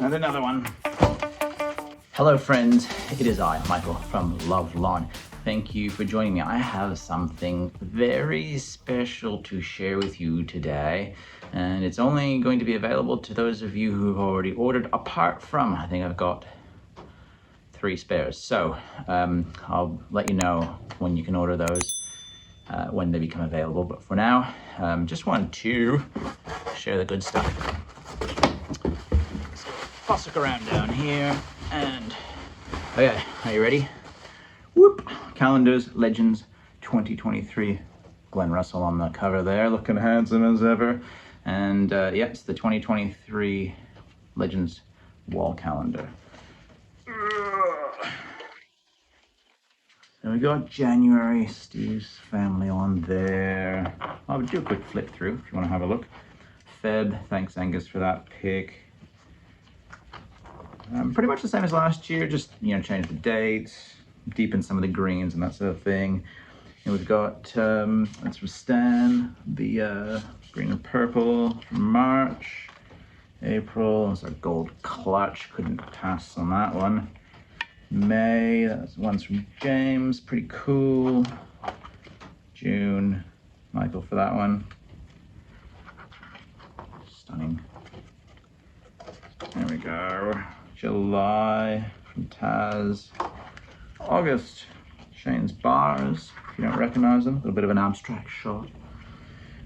And another one. Hello friends, it is I, Michael from Larn. Thank you for joining me. I have something very special to share with you today, and it's only going to be available to those of you who've already ordered, apart from, I think I've got 3 spares. So I'll let you know when you can order those, when they become available. But for now, just wanted to share the good stuff. So, fussick around down here, and okay, are you ready? Whoop! Calendars, Legends 2023. Glenn Russell on the cover there, looking handsome as ever. And yeah, it's the 2023 Legends wall calendar. So we got January, Steve's family on there. I'll do a quick flip through if you want to have a look. Feb, thanks Angus for that pick. Pretty much the same as last year, just, you know, change the dates, deepen some of the greens and that sort of thing. And we've got, that's from Stan, the green and purple from March. April, that's our gold clutch, couldn't pass on that one. May, that's one's from James, pretty cool. June, Michael for that one. Stunning. There we go. July from Taz. August, Shane's bars, if you don't recognize them, a little bit of an abstract shot.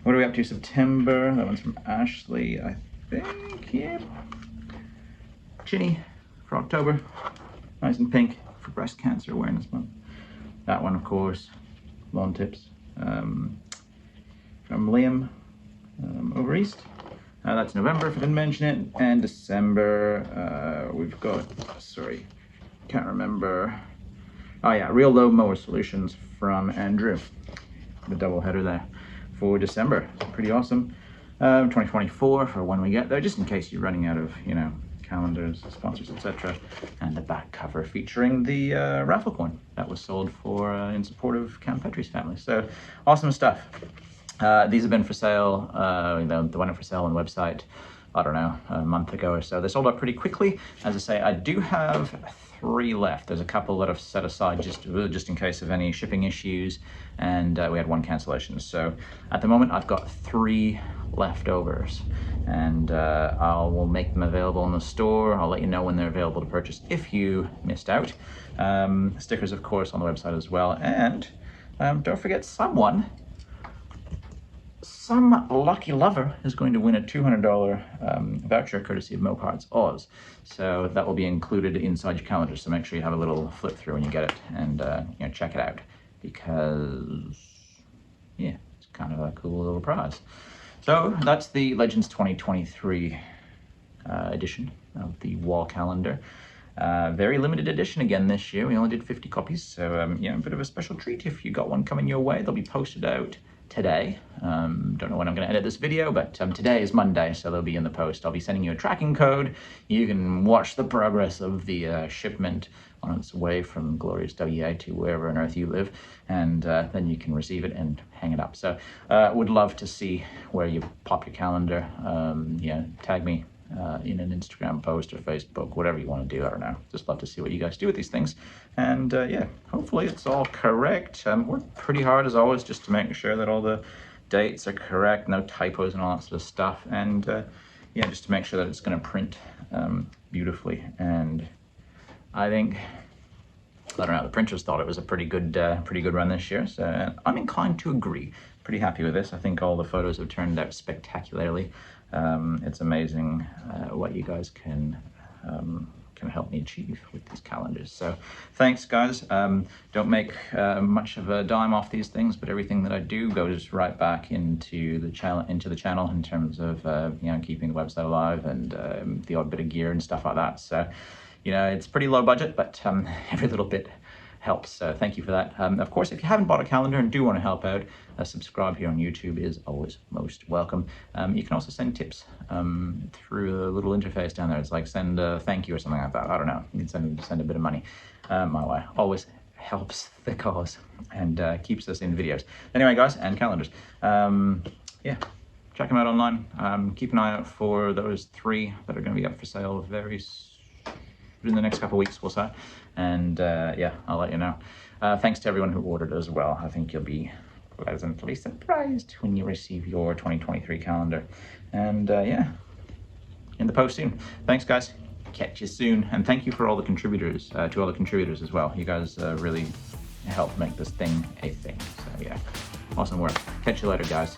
What are we up to? September, that one's from Ashley, I think, yeah. Ginny for October, nice and pink for Breast Cancer Awareness Month. That one, of course, lawn tips, from Liam, over east. That's November, if I didn't mention it, and December, we've got, sorry, can't remember. Oh yeah, Real Low Mower Solutions from Andrew. The double header there for December. Pretty awesome. 2024 for when we get there, just in case you're running out of, you know, calendars, sponsors, etc. And the back cover featuring the raffle coin that was sold for in support of Cam Petrie's family. So awesome stuff. These have been for sale, the one for sale on the website, I don't know, a month ago or so. They sold out pretty quickly. As I say, I do have 3 left. There's a couple that I've set aside just in case of any shipping issues, and we had 1 cancellation. So at the moment I've got 3 leftovers, and I will make them available in the store. I'll let you know when they're available to purchase if you missed out. Stickers, of course, on the website as well. And don't forget, some lucky lover is going to win a $200 voucher courtesy of Moparts Oz. So that will be included inside your calendar. So make sure you have a little flip through when you get it, and you know, check it out, because yeah, it's kind of a cool little prize. So that's the Legends 2023 edition of the wall calendar. Very limited edition again this year. We only did 50 copies, so yeah, a bit of a special treat if you got one coming your way. They'll be posted out today. Don't know when I'm going to edit this video, but today is Monday, so they'll be in the post. I'll be sending you a tracking code. You can watch the progress of the shipment on its way from glorious WA to wherever on earth you live, and then you can receive it and hang it up. So would love to see where you pop your calendar. Yeah, tag me in an Instagram post or Facebook, whatever you want to do. I don't know. Just love to see what you guys do with these things. And yeah, hopefully it's all correct. Work pretty hard as always just to make sure that all the dates are correct, no typos and all that sort of stuff. And yeah, just to make sure that it's going to print beautifully. And I think, I don't know, the printers thought it was a pretty good run this year. So I'm inclined to agree. Pretty happy with this. I think all the photos have turned out spectacularly. It's amazing what you guys can help me achieve with these calendars. So thanks guys. Don't make much of a dime off these things, but everything that I do goes right back into the channel in terms of you know, keeping the website alive and the odd bit of gear and stuff like that. So you know, it's pretty low budget, but every little bit helps. So thank you for that. Of course, if you haven't bought a calendar and do want to help out, a subscribe here on YouTube is always most welcome. You can also send tips through the little interface down there. It's like send a thank you or something like that. I don't know. You can send a bit of money my way. Always helps the cause and keeps us in videos. Anyway, guys, and calendars. Yeah, check them out online. Keep an eye out for those 3 that are going to be up for sale in the next couple of weeks, we'll say. And yeah, I'll let you know. Thanks to everyone who ordered as well. I think you'll be pleasantly surprised when you receive your 2023 calendar. And yeah, in the post soon. Thanks, guys. Catch you soon. And thank you for all the contributors, to all the contributors as well. You guys really helped make this thing a thing. So yeah, awesome work. Catch you later, guys.